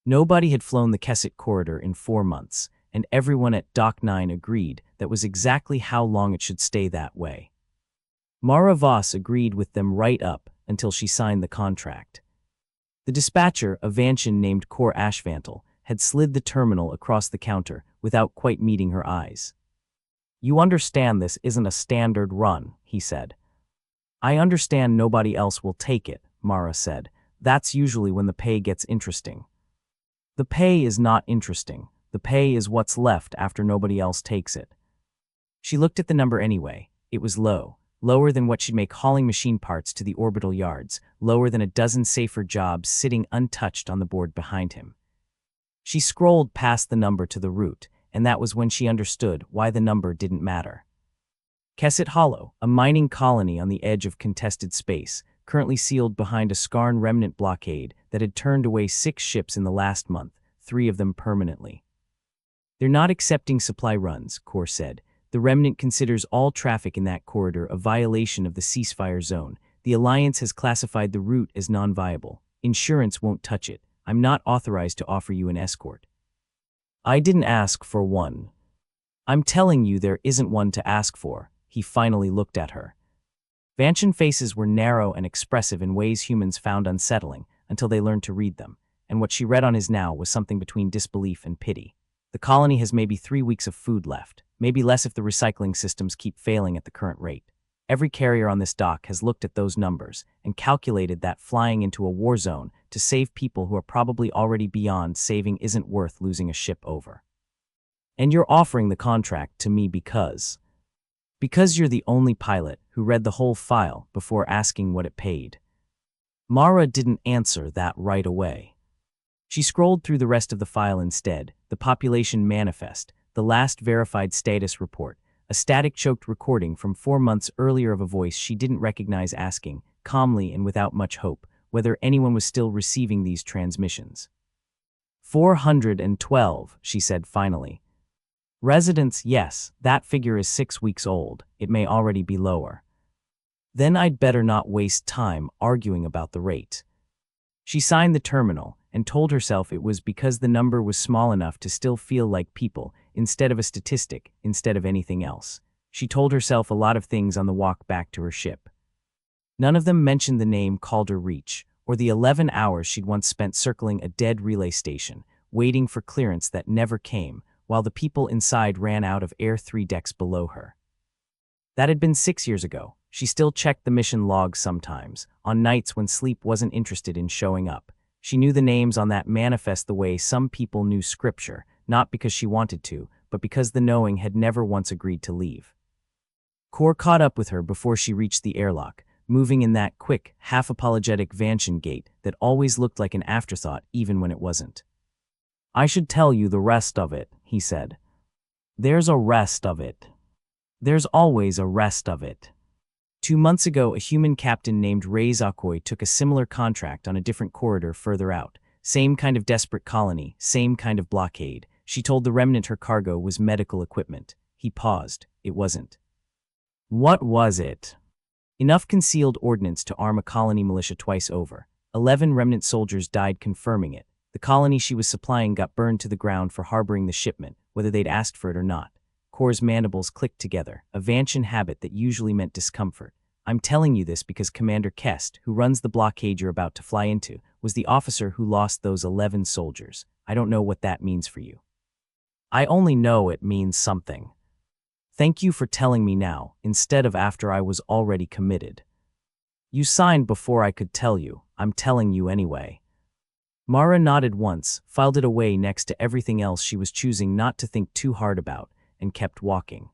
Nobody had flown the Kessit corridor in 4 months, and everyone at Dock 9 agreed that was exactly how long it should stay that way. Mara Voss agreed with them right up until she signed the contract. The dispatcher, a Vanshan named Kor Ashvantel, had slid the terminal across the counter without quite meeting her eyes. "You understand this isn't a standard run," he said. "I understand nobody else will take it," Mara said. "That's usually when the pay gets interesting." "The pay is not interesting. The pay is what's left after nobody else takes it." She looked at the number anyway. It was low. Lower than what she'd make hauling machine parts to the orbital yards, lower than a dozen safer jobs sitting untouched on the board behind him. She scrolled past the number to the route, and that was when she understood why the number didn't matter. Kessit Hollow, a mining colony on the edge of contested space, currently sealed behind a Skarn remnant blockade that had turned away 6 ships in the last month, 3 of them permanently. "They're not accepting supply runs," Kor said. "The Remnant considers all traffic in that corridor a violation of the ceasefire zone. The Alliance has classified the route as non-viable. Insurance won't touch it. I'm not authorized to offer you an escort." "I didn't ask for one." "I'm telling you there isn't one to ask for." He finally looked at her. Vanshan faces were narrow and expressive in ways humans found unsettling until they learned to read them, and what she read on his now was something between disbelief and pity. "The colony has maybe 3 weeks of food left. Maybe less if the recycling systems keep failing at the current rate. Every carrier on this dock has looked at those numbers and calculated that flying into a war zone to save people who are probably already beyond saving isn't worth losing a ship over. And you're offering the contract to me because you're the only pilot who read the whole file before asking what it paid." Mara didn't answer that right away. She scrolled through the rest of the file instead: the population manifest, the last verified status report, a static-choked recording from 4 months earlier of a voice she didn't recognize asking, calmly and without much hope, whether anyone was still receiving these transmissions. 412, she said finally. "Residents, yes, that figure is 6 weeks old. It may already be lower." "Then I'd better not waste time arguing about the rate." She signed the terminal and told herself it was because the number was small enough to still feel like people, instead of a statistic, instead of anything else. She told herself a lot of things on the walk back to her ship. None of them mentioned the name Calder Reach, or the 11 hours she'd once spent circling a dead relay station, waiting for clearance that never came, while the people inside ran out of air 3 decks below her. That had been 6 years ago. She still checked the mission logs sometimes, on nights when sleep wasn't interested in showing up. She knew the names on that manifest the way some people knew scripture, not because she wanted to, but because the knowing had never once agreed to leave. Kor caught up with her before she reached the airlock, moving in that quick, half-apologetic Vanshan gait that always looked like an afterthought even when it wasn't. "I should tell you the rest of it," he said. "There's a rest of it. There's always a rest of it." 2 months ago, a human captain named Ray Zakoi took a similar contract on a different corridor further out. Same kind of desperate colony, same kind of blockade. She told the Remnant her cargo was medical equipment. He paused. It wasn't. "What was it?" "Enough concealed ordnance to arm a colony militia twice over. 11 Remnant soldiers died confirming it. The colony she was supplying got burned to the ground for harboring the shipment, whether they'd asked for it or not." Kor's mandibles clicked together, a Vanshan habit that usually meant discomfort. "I'm telling you this because Commander Kessit, who runs the blockade you're about to fly into, was the officer who lost those 11 soldiers. I don't know what that means for you." "I only know it means something. Thank you for telling me now, instead of after I was already committed. You signed before I could tell you. I'm telling you anyway." Mara nodded once, filed it away next to everything else she was choosing not to think too hard about, and kept walking.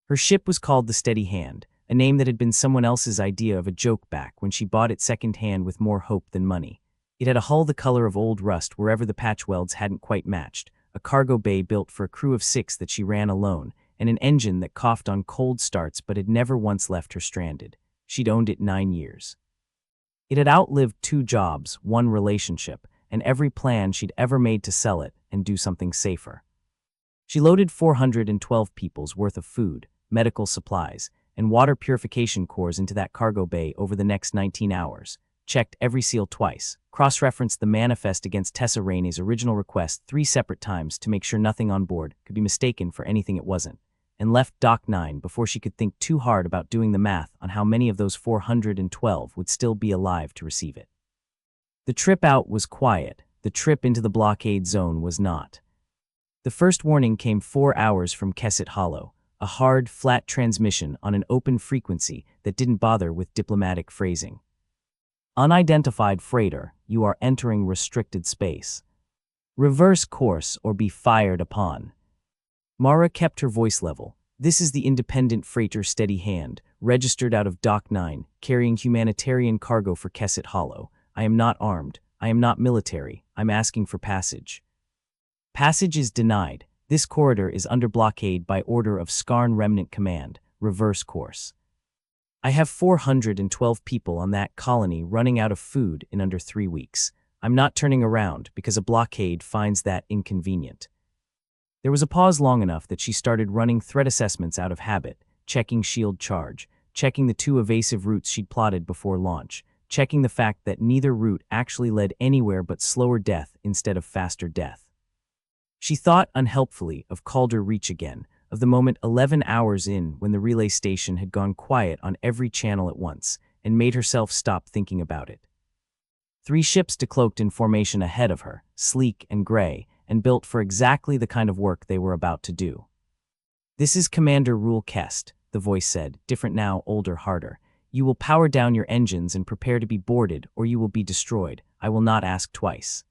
Her ship was called the Steady Hand, a name that had been someone else's idea of a joke back when she bought it second-hand with more hope than money. It had a hull the color of old rust wherever the patch welds hadn't quite matched, a cargo bay built for a crew of 6 that she ran alone, and an engine that coughed on cold starts but had never once left her stranded. She'd owned it 9 years. It had outlived 2 jobs, 1 relationship, and every plan she'd ever made to sell it and do something safer. She loaded 412 people's worth of food, medical supplies, and water purification cores into that cargo bay over the next 19 hours, checked every seal twice, cross-referenced the manifest against Tessa Rainey's original request 3 separate times to make sure nothing on board could be mistaken for anything it wasn't, and left Dock 9 before she could think too hard about doing the math on how many of those 412 would still be alive to receive it. The trip out was quiet. The trip into the blockade zone was not. The first warning came 4 hours from Kessit Hollow, a hard, flat transmission on an open frequency that didn't bother with diplomatic phrasing. Unidentified freighter, you are entering restricted space. Reverse course or be fired upon. Mara kept her voice level. This is the independent freighter Steady Hand, registered out of Dock 9, carrying humanitarian cargo for Kessit Hollow. I am not armed. I am not military. I'm asking for passage. Passage is denied. This corridor is under blockade by order of Skarn Remnant Command. Reverse course. I have 412 people on that colony running out of food in under 3 weeks. I'm not turning around because a blockade finds that inconvenient. There was a pause long enough that she started running threat assessments out of habit, checking shield charge, checking the 2 evasive routes she'd plotted before launch, checking the fact that neither route actually led anywhere but slower death instead of faster death. She thought unhelpfully of Calder Reach again, of the moment 11 hours in when the relay station had gone quiet on every channel at once, and made herself stop thinking about it. 3 ships decloaked in formation ahead of her, sleek and gray, and built for exactly the kind of work they were about to do. This is Commander Rule Kest, the voice said, different now, older, harder. You will power down your engines and prepare to be boarded, or you will be destroyed. I will not ask twice.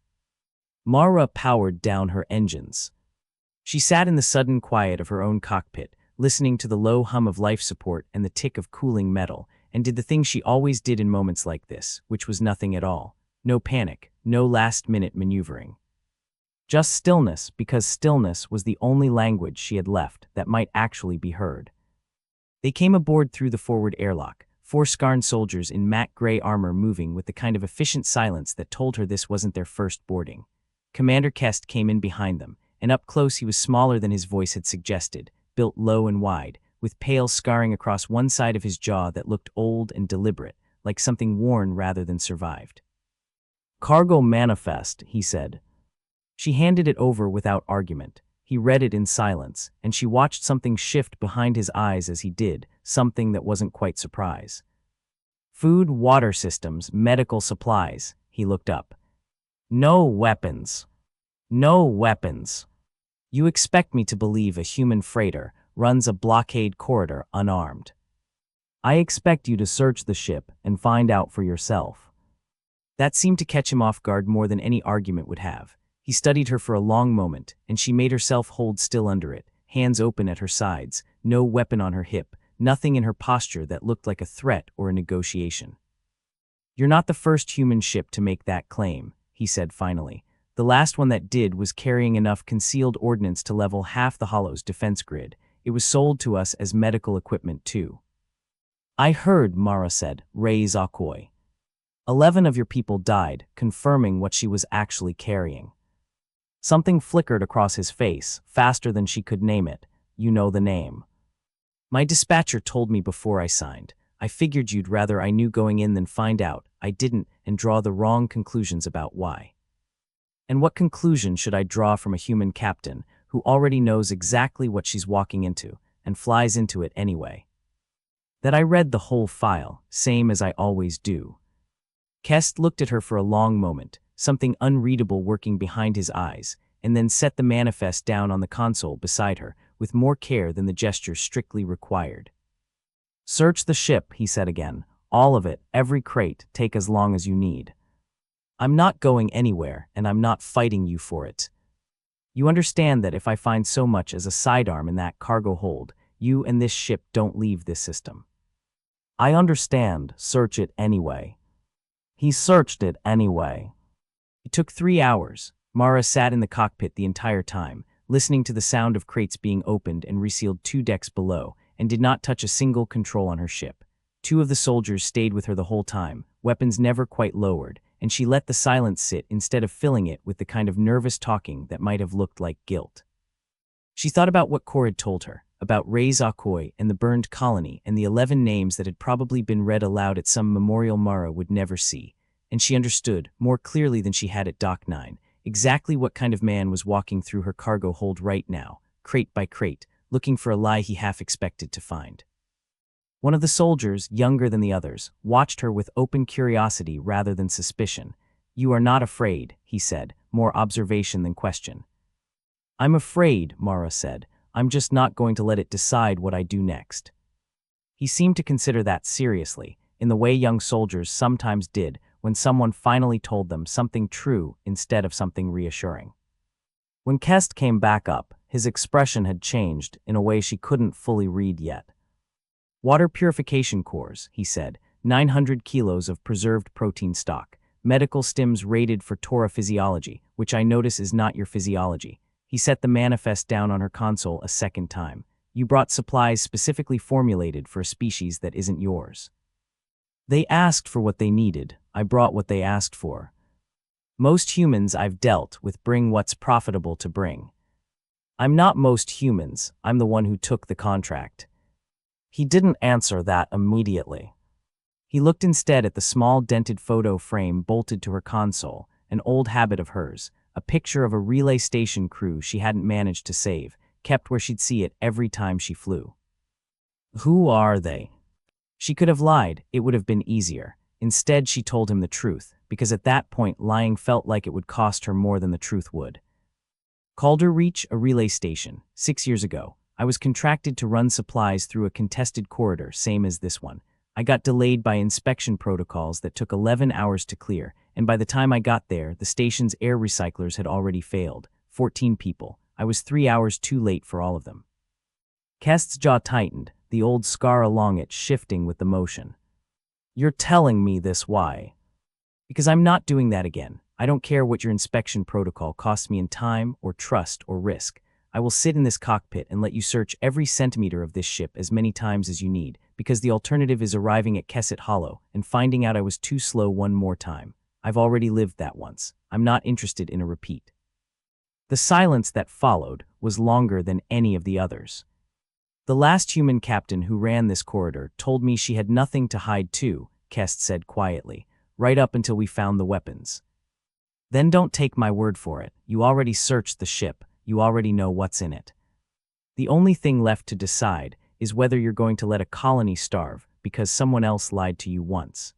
Mara powered down her engines. She sat in the sudden quiet of her own cockpit, listening to the low hum of life support and the tick of cooling metal, and did the thing she always did in moments like this, which was nothing at all. No panic, no last-minute maneuvering. Just stillness, because stillness was the only language she had left that might actually be heard. They came aboard through the forward airlock, 4 Skarn soldiers in matte gray armor moving with the kind of efficient silence that told her this wasn't their first boarding. Commander Kest came in behind them, and up close he was smaller than his voice had suggested, built low and wide, with pale scarring across one side of his jaw that looked old and deliberate, like something worn rather than survived. "Cargo manifest," he said. She handed it over without argument. He read it in silence, and she watched something shift behind his eyes as he did, something that wasn't quite surprise. "Food, water systems, medical supplies," he looked up. "No weapons. No weapons. You expect me to believe a human freighter runs a blockade corridor unarmed. I expect you to search the ship and find out for yourself." That seemed to catch him off guard more than any argument would have. He studied her for a long moment, and she made herself hold still under it, hands open at her sides, no weapon on her hip, nothing in her posture that looked like a threat or a negotiation. "You're not the first human ship to make that claim," he said finally. "The last one that did was carrying enough concealed ordnance to level half the Hollow's defense grid. It was sold to us as medical equipment too." "I heard," Mara said, "Raise Akoi. 11 of your people died, confirming what she was actually carrying." Something flickered across his face, faster than she could name it. "You know the name." "My dispatcher told me before I signed. I figured you'd rather I knew going in than find out. I didn't, and draw the wrong conclusions about why." "And what conclusion should I draw from a human captain who already knows exactly what she's walking into, and flies into it anyway?" "That I read the whole file, same as I always do." Kest looked at her for a long moment, something unreadable working behind his eyes, and then set the manifest down on the console beside her, with more care than the gesture strictly required. "Search the ship," he said again. "All of it, every crate, take as long as you need. I'm not going anywhere, and I'm not fighting you for it. You understand that if I find so much as a sidearm in that cargo hold, you and this ship don't leave this system." "I understand. Search it anyway." He searched it anyway. It took 3 hours. Mara sat in the cockpit the entire time, listening to the sound of crates being opened and resealed 2 decks below, and did not touch a single control on her ship. 2 of the soldiers stayed with her the whole time, weapons never quite lowered, and she let the silence sit instead of filling it with the kind of nervous talking that might have looked like guilt. She thought about what Kor had told her, about Raise Akoi and the burned colony and the 11 names that had probably been read aloud at some memorial Mara would never see. and she understood, more clearly than she had at Dock 9, exactly what kind of man was walking through her cargo hold right now, crate by crate, looking for a lie he half expected to find. One of the soldiers, younger than the others, watched her with open curiosity rather than suspicion. "You are not afraid," he said, more observation than question. "I'm afraid," Mara said. "I'm just not going to let it decide what I do next." He seemed to consider that seriously, in the way young soldiers sometimes did when someone finally told them something true instead of something reassuring. When Kessit came back up, his expression had changed in a way she couldn't fully read yet. "Water purification cores," he said, 900 kilos of preserved protein stock, medical stims rated for Torah physiology, which I notice is not your physiology. He set the manifest down on her console a second time. "You brought supplies specifically formulated for a species that isn't yours." "They asked for what they needed. I brought what they asked for. Most humans I've dealt with bring what's profitable to bring. I'm not most humans, I'm the one who took the contract." He didn't answer that immediately. He looked instead at the small dented photo frame bolted to her console, an old habit of hers, a picture of a relay station crew she hadn't managed to save, kept where she'd see it every time she flew. "Who are they?" She could have lied, it would have been easier. Instead, she told him the truth, because at that point lying felt like it would cost her more than the truth would. "Calder Reach, a relay station. 6 years ago, I was contracted to run supplies through a contested corridor, same as this one. I got delayed by inspection protocols that took 11 hours to clear, and by the time I got there, the station's air recyclers had already failed. 14 people. I was 3 hours too late for all of them." Kessit's jaw tightened, the old scar along it shifting with the motion. "You're telling me this why?" "Because I'm not doing that again. I don't care what your inspection protocol costs me in time or trust or risk. I will sit in this cockpit and let you search every centimeter of this ship as many times as you need, because the alternative is arriving at Kessit Hollow and finding out I was too slow one more time. I've already lived that once. I'm not interested in a repeat." The silence that followed was longer than any of the others. "The last human captain who ran this corridor told me she had nothing to hide too," Kessit said quietly, "right up until we found the weapons." "Then don't take my word for it. You already searched the ship. You already know what's in it. The only thing left to decide is whether you're going to let a colony starve because someone else lied to you once.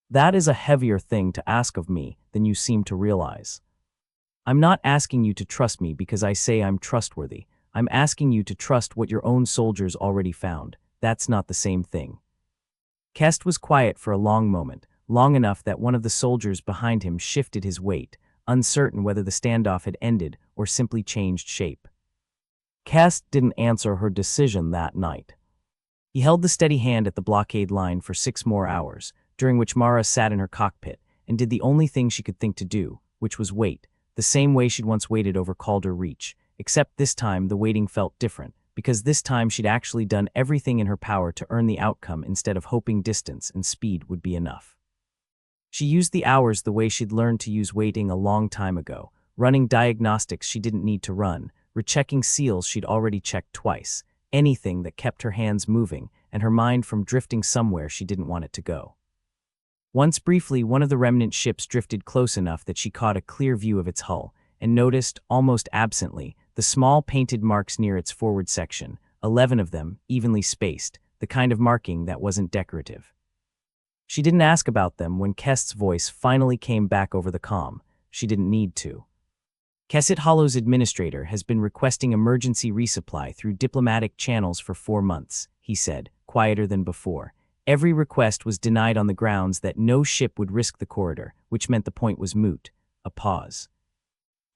That is a heavier thing to ask of me than you seem to realize. I'm not asking you to trust me because I say I'm trustworthy. I'm asking you to trust what your own soldiers already found. That's not the same thing." Kessit was quiet for a long moment, long enough that one of the soldiers behind him shifted his weight, uncertain whether the standoff had ended or simply changed shape. Kessit didn't answer her decision that night. He held the steady hand at the blockade line for 6 more hours, during which Mara sat in her cockpit and did the only thing she could think to do, which was wait, the same way she'd once waited over Calder Reach, except this time the waiting felt different, because this time she'd actually done everything in her power to earn the outcome instead of hoping distance and speed would be enough. She used the hours the way she'd learned to use waiting a long time ago, running diagnostics she didn't need to run, rechecking seals she'd already checked twice, anything that kept her hands moving and her mind from drifting somewhere she didn't want it to go. Once briefly, one of the remnant ships drifted close enough that she caught a clear view of its hull and noticed, almost absently, the small painted marks near its forward section, 11 of them, evenly spaced, the kind of marking that wasn't decorative. She didn't ask about them when Kessit's voice finally came back over the comm. She didn't need to. "Kessit Hollow's administrator has been requesting emergency resupply through diplomatic channels for 4 months, he said, quieter than before. Every request was denied on the grounds that no ship would risk the corridor, which meant the point was moot. A pause.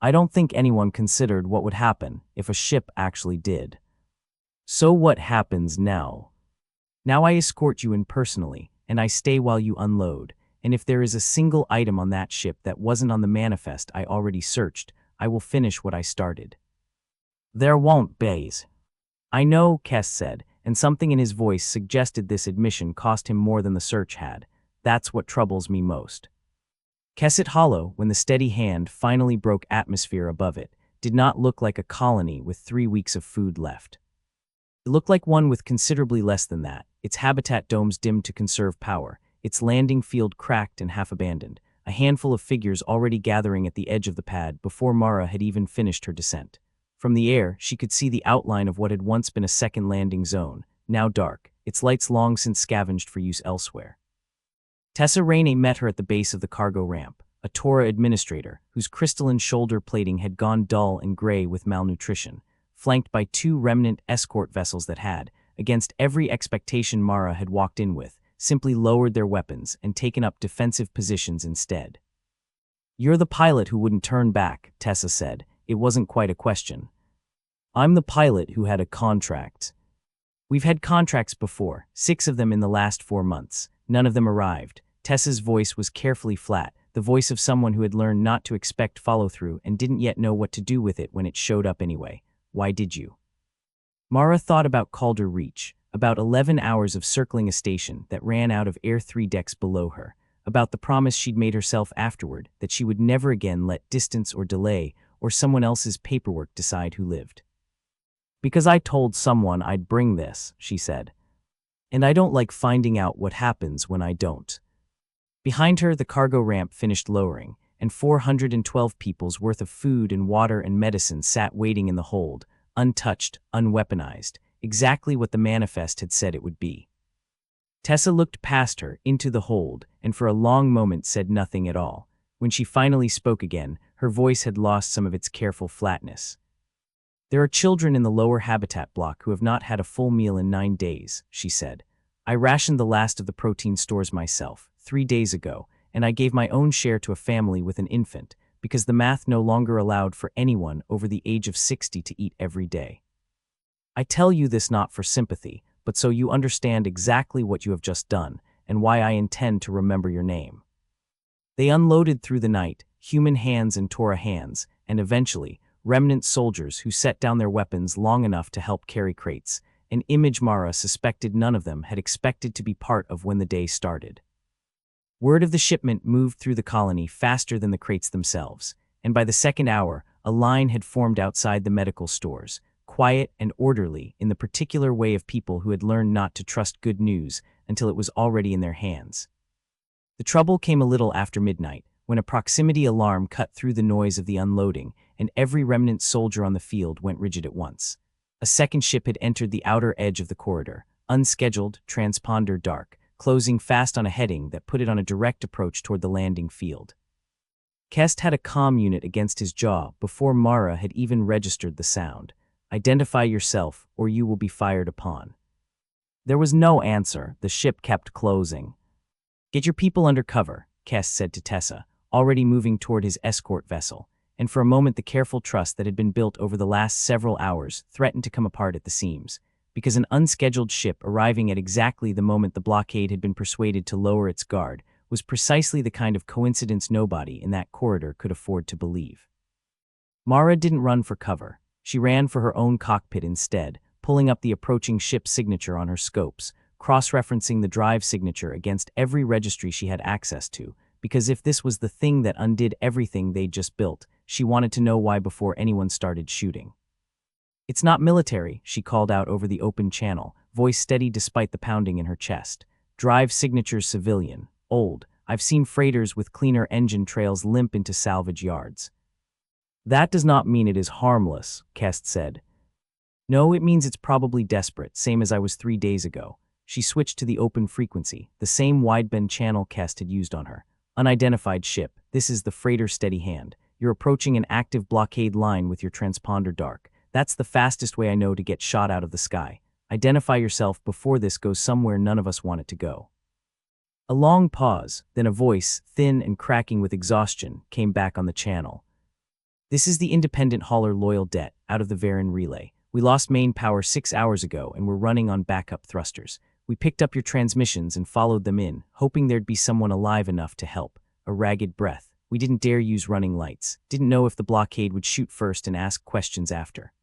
"I don't think anyone considered what would happen if a ship actually did. So what happens now? Now I escort you in personally, and I stay while you unload, and if there is a single item on that ship that wasn't on the manifest I already searched, I will finish what I started." "There won't be." "I know," Kessit said, and something in his voice suggested this admission cost him more than the search had. "That's what troubles me most." Kessit Hollow, when the steady hand finally broke atmosphere above it, did not look like a colony with 3 weeks of food left. It looked like one with considerably less than that, its habitat domes dimmed to conserve power, its landing field cracked and half abandoned, a handful of figures already gathering at the edge of the pad before Mara had even finished her descent. From the air, she could see the outline of what had once been a second landing zone, now dark, its lights long since scavenged for use elsewhere. Tessa Rainey met her at the base of the cargo ramp, a Torah administrator whose crystalline shoulder plating had gone dull and gray with malnutrition, flanked by two remnant escort vessels that had, against every expectation Mara had walked in with, simply lowered their weapons and taken up defensive positions instead. "You're the pilot who wouldn't turn back," Tessa said. It wasn't quite a question. "I'm the pilot who had a contract." "We've had contracts before, 6 of them in the last 4 months. None of them arrived." Tessa's voice was carefully flat, the voice of someone who had learned not to expect follow-through and didn't yet know what to do with it when it showed up anyway. "Why did you?" Mara thought about Calder Reach, about 11 hours of circling a station that ran out of air 3 decks below her, about the promise she'd made herself afterward that she would never again let distance or delay or someone else's paperwork decide who lived. "Because I told someone I'd bring this," she said. "And I don't like finding out what happens when I don't." Behind her, the cargo ramp finished lowering, and 412 people's worth of food and water and medicine sat waiting in the hold, untouched, unweaponized, exactly what the manifest had said it would be. Tessa looked past her, into the hold, and for a long moment said nothing at all. When she finally spoke again, her voice had lost some of its careful flatness. "There are children in the lower habitat block who have not had a full meal in 9 days, she said. "I rationed the last of the protein stores myself, 3 days ago, and I gave my own share to a family with an infant, because the math no longer allowed for anyone over the age of 60 to eat every day. I tell you this not for sympathy, but so you understand exactly what you have just done, and why I intend to remember your name." They unloaded through the night, human hands and Torah hands, and eventually, remnant soldiers who set down their weapons long enough to help carry crates, an image Mara suspected none of them had expected to be part of when the day started. Word of the shipment moved through the colony faster than the crates themselves, and by the second hour, a line had formed outside the medical stores, quiet and orderly in the particular way of people who had learned not to trust good news until it was already in their hands. The trouble came a little after midnight, when a proximity alarm cut through the noise of the unloading, and every remnant soldier on the field went rigid at once. A second ship had entered the outer edge of the corridor, unscheduled, transponder dark, closing fast on a heading that put it on a direct approach toward the landing field. Kessit had a comm unit against his jaw before Mara had even registered the sound. "Identify yourself, or you will be fired upon." There was no answer. The ship kept closing. "Get your people under cover," Kessit said to Tessa, already moving toward his escort vessel, and for a moment the careful trust that had been built over the last several hours threatened to come apart at the seams, because an unscheduled ship arriving at exactly the moment the blockade had been persuaded to lower its guard was precisely the kind of coincidence nobody in that corridor could afford to believe. Mara didn't run for cover. She ran for her own cockpit instead, pulling up the approaching ship's signature on her scopes, cross-referencing the drive signature against every registry she had access to, because if this was the thing that undid everything they'd just built, she wanted to know why before anyone started shooting. "It's not military," she called out over the open channel, voice steady despite the pounding in her chest. "Drive signature's civilian. Old. I've seen freighters with cleaner engine trails limp into salvage yards." "That does not mean it is harmless," Kessit said. "No, it means it's probably desperate, same as I was 3 days ago." She switched to the open frequency, the same wideband channel Kessit had used on her. "Unidentified ship. This is the freighter Steady Hand. You're approaching an active blockade line with your transponder dark. That's the fastest way I know to get shot out of the sky. Identify yourself before this goes somewhere none of us want it to go." A long pause, then a voice, thin and cracking with exhaustion, came back on the channel. "This is the independent hauler Loyal Det, out of the Varan relay. We lost main power 6 hours ago and we're running on backup thrusters. We picked up your transmissions and followed them in, hoping there'd be someone alive enough to help." A ragged breath. "We didn't dare use running lights. Didn't know if the blockade would shoot first and ask questions after."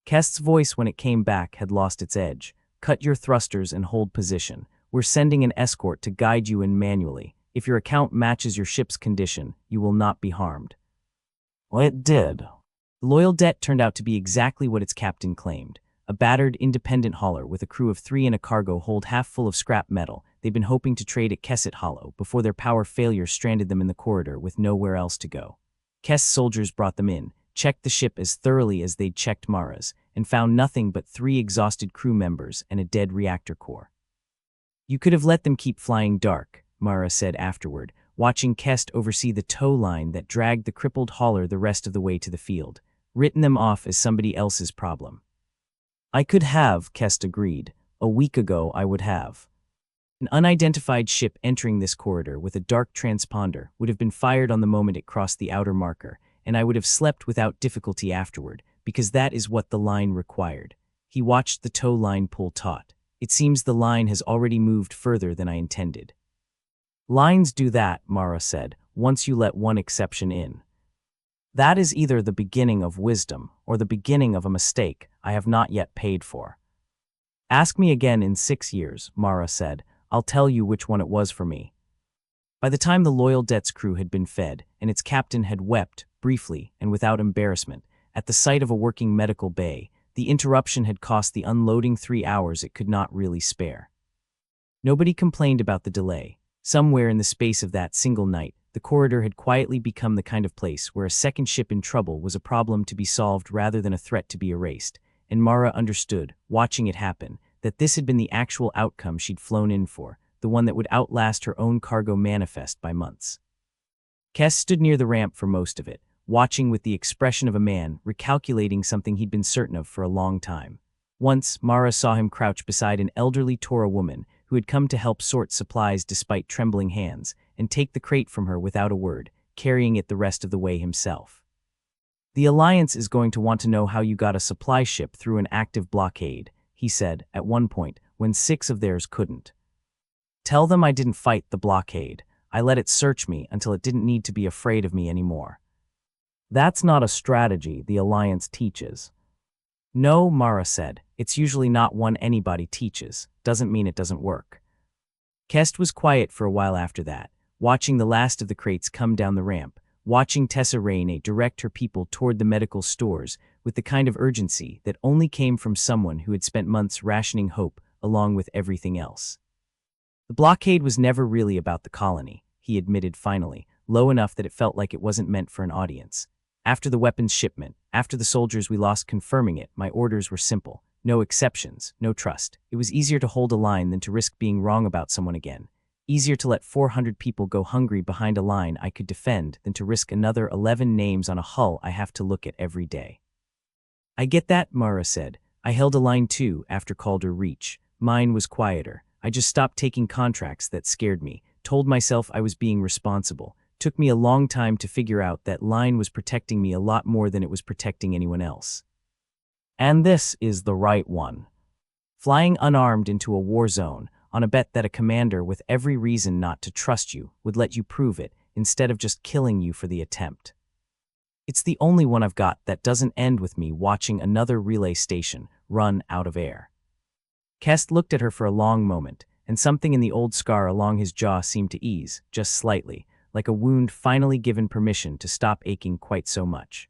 Kessit's voice, when it came back, had lost its edge. "Cut your thrusters and hold position. We're sending an escort to guide you in manually. If your account matches your ship's condition, you will not be harmed." Well, it did. The Loyal Det turned out to be exactly what its captain claimed. A battered, independent hauler with a crew of 3 and a cargo hold half full of scrap metal they'd been hoping to trade at Kessit Hollow before their power failure stranded them in the corridor with nowhere else to go. Kest's soldiers brought them in, checked the ship as thoroughly as they'd checked Mara's, and found nothing but 3 exhausted crew members and a dead reactor core. "You could have let them keep flying dark," Mara said afterward, watching Kest oversee the tow line that dragged the crippled hauler the rest of the way to the field. "Written them off as somebody else's problem." "I could have," Kest agreed. "A week ago I would have." An unidentified ship entering this corridor with a dark transponder would have been fired on the moment it crossed the outer marker, and I would have slept without difficulty afterward, because that is what the line required. He watched the tow line pull taut. "It seems the line has already moved further than I intended." "Lines do that," Mara said, "once you let one exception in. That is either the beginning of wisdom or the beginning of a mistake I have not yet paid for." "Ask me again in 6 years," Mara said. "I'll tell you which one it was for me." By the time the Loyal Debt's crew had been fed, and its captain had wept, briefly and without embarrassment, at the sight of a working medical bay, the interruption had cost the unloading 3 hours it could not really spare. Nobody complained about the delay. Somewhere in the space of that single night, the corridor had quietly become the kind of place where a second ship in trouble was a problem to be solved rather than a threat to be erased, and Mara understood, watching it happen, that this had been the actual outcome she'd flown in for, the one that would outlast her own cargo manifest by months. Kest stood near the ramp for most of it, watching with the expression of a man recalculating something he'd been certain of for a long time. Once, Mara saw him crouch beside an elderly Tora woman who had come to help sort supplies despite trembling hands, and take the crate from her without a word, carrying it the rest of the way himself. "The Alliance is going to want to know how you got a supply ship through an active blockade," he said, at one point, when 6 of theirs couldn't. "Tell them I didn't fight the blockade. I let it search me until it didn't need to be afraid of me anymore." "That's not a strategy the Alliance teaches." "No," Mara said, "it's usually not one anybody teaches. Doesn't mean it doesn't work." Kest was quiet for a while after that, watching the last of the crates come down the ramp, watching Tessa Raine direct her people toward the medical stores with the kind of urgency that only came from someone who had spent months rationing hope along with everything else. "The blockade was never really about the colony," he admitted finally, low enough that it felt like it wasn't meant for an audience. "After the weapons shipment, after the soldiers we lost confirming it, my orders were simple. No exceptions, no trust. It was easier to hold a line than to risk being wrong about someone again. Easier to let 400 people go hungry behind a line I could defend than to risk another 11 names on a hull I have to look at every day." "I get that," Mara said. "I held a line too after Calder Reach. Mine was quieter. I just stopped taking contracts that scared me, told myself I was being responsible. Took me a long time to figure out that line was protecting me a lot more than it was protecting anyone else. And this is the right one. Flying unarmed into a war zone, on a bet that a commander with every reason not to trust you would let you prove it, instead of just killing you for the attempt. It's the only one I've got that doesn't end with me watching another relay station run out of air." Kest looked at her for a long moment, and something in the old scar along his jaw seemed to ease, just slightly, like a wound finally given permission to stop aching quite so much.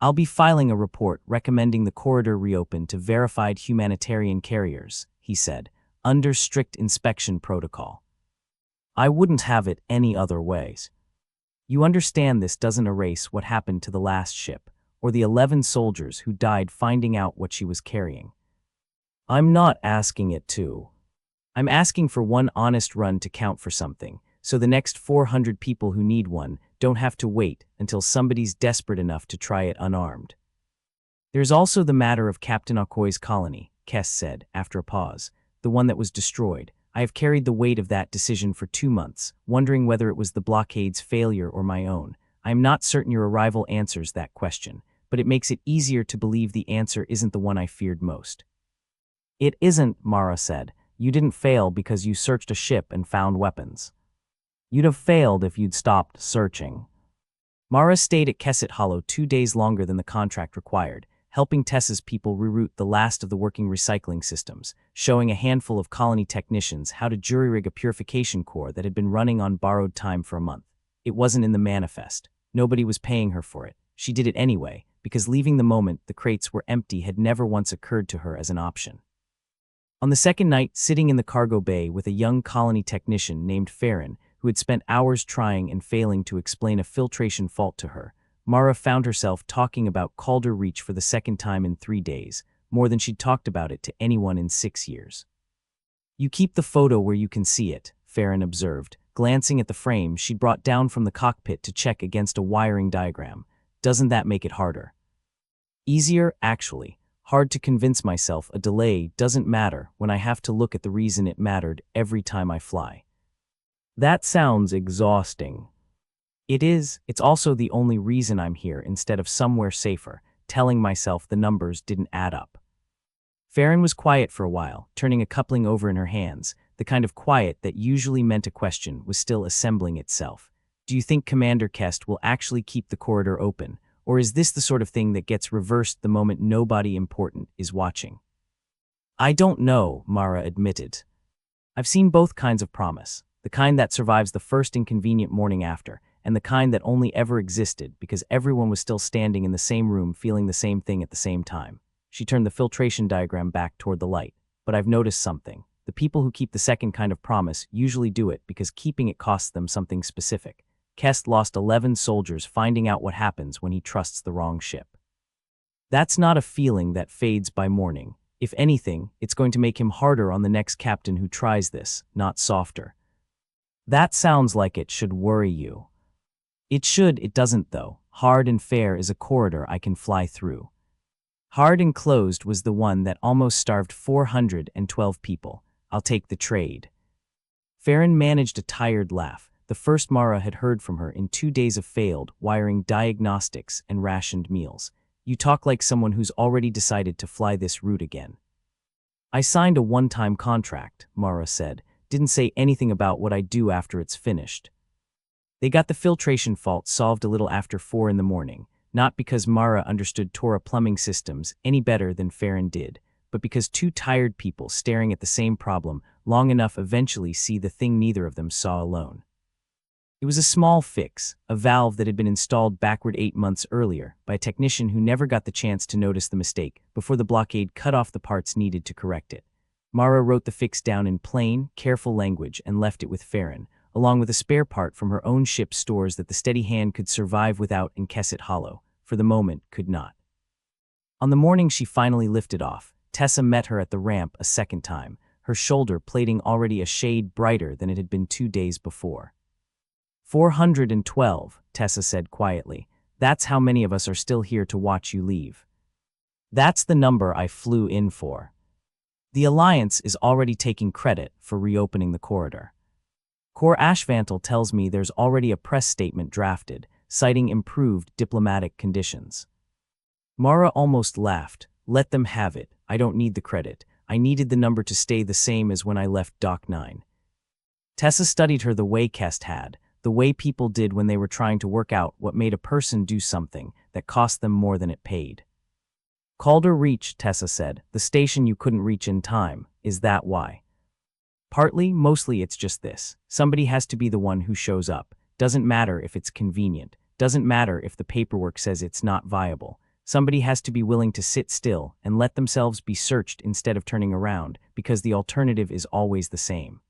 "I'll be filing a report recommending the corridor reopen to verified humanitarian carriers," he said, "under strict inspection protocol. I wouldn't have it any other ways. You understand this doesn't erase what happened to the last ship, or the 11 soldiers who died finding out what she was carrying. I'm not asking it to. I'm asking for one honest run to count for something, so the next 400 people who need one don't have to wait until somebody's desperate enough to try it unarmed." "There's also the matter of Captain Okoy's colony," Kest said, after a pause, "the one that was destroyed. I have carried the weight of that decision for 2 months, wondering whether it was the blockade's failure or my own. I am not certain your arrival answers that question, but it makes it easier to believe the answer isn't the one I feared most." "It isn't," Mara said. "You didn't fail because you searched a ship and found weapons. You'd have failed if you'd stopped searching." Mara stayed at Kessit Hollow 2 days longer than the contract required, helping Tessa's people reroute the last of the working recycling systems, showing a handful of colony technicians how to jury-rig a purification core that had been running on borrowed time for a month. It wasn't in the manifest. Nobody was paying her for it. She did it anyway, because leaving the moment the crates were empty had never once occurred to her as an option. On the second night, sitting in the cargo bay with a young colony technician named Farron, who had spent hours trying and failing to explain a filtration fault to her, Mara found herself talking about Calder Reach for the second time in 3 days, more than she'd talked about it to anyone in 6 years. "You keep the photo where you can see it," Farron observed, glancing at the frame she'd brought down from the cockpit to check against a wiring diagram. "Doesn't that make it harder?" "Easier, actually. Hard to convince myself a delay doesn't matter when I have to look at the reason it mattered every time I fly." "That sounds exhausting." "It is. It's also the only reason I'm here instead of somewhere safer, telling myself the numbers didn't add up." Farron was quiet for a while, turning a coupling over in her hands. The kind of quiet that usually meant a question was still assembling itself. "Do you think Commander Kest will actually keep the corridor open, or is this the sort of thing that gets reversed the moment nobody important is watching?" "I don't know," Mara admitted. "I've seen both kinds of promise, the kind that survives the first inconvenient morning after, and the kind that only ever existed because everyone was still standing in the same room feeling the same thing at the same time." She turned the filtration diagram back toward the light. "But I've noticed something. The people who keep the second kind of promise usually do it because keeping it costs them something specific. Kest lost 11 soldiers finding out what happens when he trusts the wrong ship. That's not a feeling that fades by morning. If anything, it's going to make him harder on the next captain who tries this, not softer." "That sounds like it should worry you." "It should, it doesn't though. Hard and fair is a corridor I can fly through." Hard and closed was the one that almost starved 412 people. "I'll take the trade." Farron managed a tired laugh, the first Mara had heard from her in 2 days of failed wiring diagnostics and rationed meals. "You talk like someone who's already decided to fly this route again." "I signed a one-time contract," Mara said. "Didn't say anything about what I do after it's finished." They got the filtration fault solved a little after 4 in the morning, not because Mara understood Torah plumbing systems any better than Farron did, but because two tired people staring at the same problem long enough eventually see the thing neither of them saw alone. It was a small fix, a valve that had been installed backward 8 months earlier by a technician who never got the chance to notice the mistake before the blockade cut off the parts needed to correct it. Mara wrote the fix down in plain, careful language and left it with Farron, along with a spare part from her own ship's stores that the steady hand could survive without in Kessit Hollow, for the moment could not. On the morning she finally lifted off, Tessa met her at the ramp a second time, her shoulder plating already a shade brighter than it had been 2 days before. 412, Tessa said quietly. "That's how many of us are still here to watch you leave." "That's the number I flew in for." The Alliance is already taking credit for reopening the corridor. Cor Ashvantel tells me there's already a press statement drafted, citing improved diplomatic conditions. Mara almost laughed. "Let them have it. I don't need the credit. I needed the number to stay the same as when I left Dock 9. Tessa studied her the way Kest had, the way people did when they were trying to work out what made a person do something that cost them more than it paid. "Calder Reach," Tessa said, "the station you couldn't reach in time. Is that why?" "Partly, mostly it's just this. Somebody has to be the one who shows up. Doesn't matter if it's convenient. Doesn't matter if the paperwork says it's not viable. Somebody has to be willing to sit still and let themselves be searched instead of turning around, because the alternative is always the same.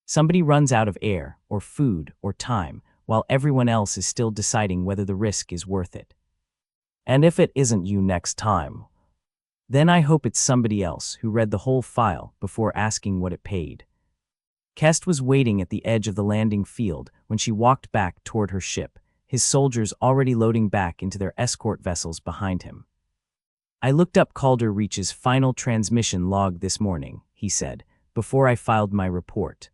Somebody runs out of air, or food, or time, while everyone else is still deciding whether the risk is worth it. And if it isn't you next time, then I hope it's somebody else who read the whole file before asking what it paid." Kest was waiting at the edge of the landing field when she walked back toward her ship, his soldiers already loading back into their escort vessels behind him. "I looked up Calder Reach's final transmission log this morning," he said, "before I filed my report."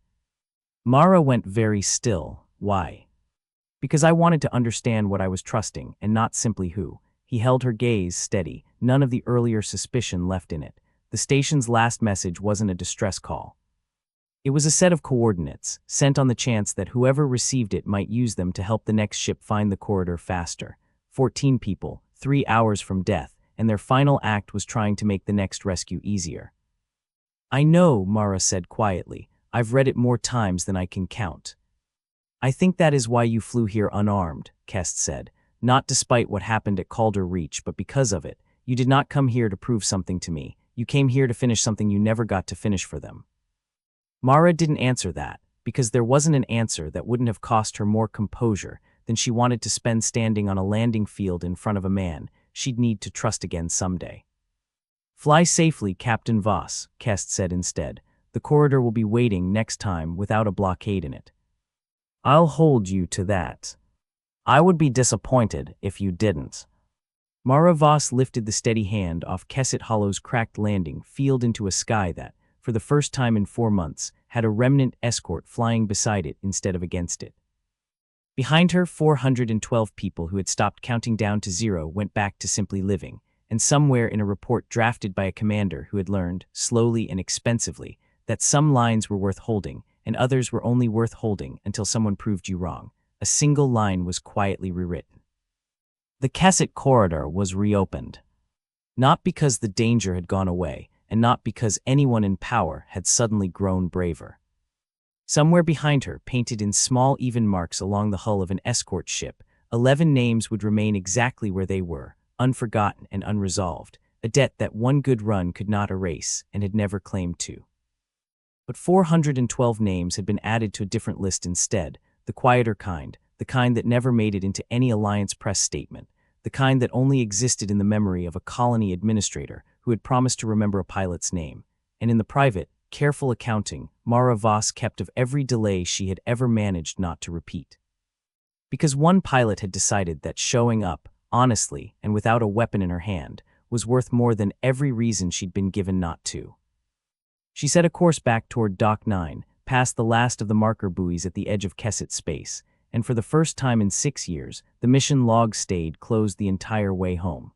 Mara went very still. "Why?" "Because I wanted to understand what I was trusting and not simply who." He held her gaze steady, none of the earlier suspicion left in it. The station's last message wasn't a distress call. It was a set of coordinates, sent on the chance that whoever received it might use them to help the next ship find the corridor faster. 14 people, 3 hours from death, and their final act was trying to make the next rescue easier. "I know," Mara said quietly. "I've read it more times than I can count." "I think that is why you flew here unarmed," Kest said. "Not despite what happened at Calder Reach, but because of it. You did not come here to prove something to me. You came here to finish something you never got to finish for them. Mara didn't answer that, because there wasn't an answer that wouldn't have cost her more composure than she wanted to spend standing on a landing field in front of a man she'd need to trust again someday. Fly safely, Captain Voss, Kessit said instead. The corridor will be waiting next time without a blockade in it. I'll hold you to that. I would be disappointed if you didn't. Mara Voss lifted the steady hand off Kessit Hollow's cracked landing field into a sky that, for the first time in 4 months, had a remnant escort flying beside it instead of against it. Behind her, 412 people who had stopped counting down to zero went back to simply living, and somewhere in a report drafted by a commander who had learned, slowly and expensively, that some lines were worth holding and others were only worth holding until someone proved you wrong, a single line was quietly rewritten. The Kessit corridor was reopened. Not because the danger had gone away, and not because anyone in power had suddenly grown braver. Somewhere behind her, painted in small even marks along the hull of an escort ship, 11 names would remain exactly where they were, unforgotten and unresolved, a debt that one good run could not erase and had never claimed to. But 412 names had been added to a different list instead, the quieter kind, the kind that never made it into any Alliance press statement, the kind that only existed in the memory of a colony administrator who had promised to remember a pilot's name, and in the private, careful accounting Mara Voss kept of every delay she had ever managed not to repeat. Because one pilot had decided that showing up, honestly and without a weapon in her hand, was worth more than every reason she'd been given not to. She set a course back toward Dock 9, past the last of the marker buoys at the edge of Kessit space, and for the first time in 6 years, the mission log stayed closed the entire way home.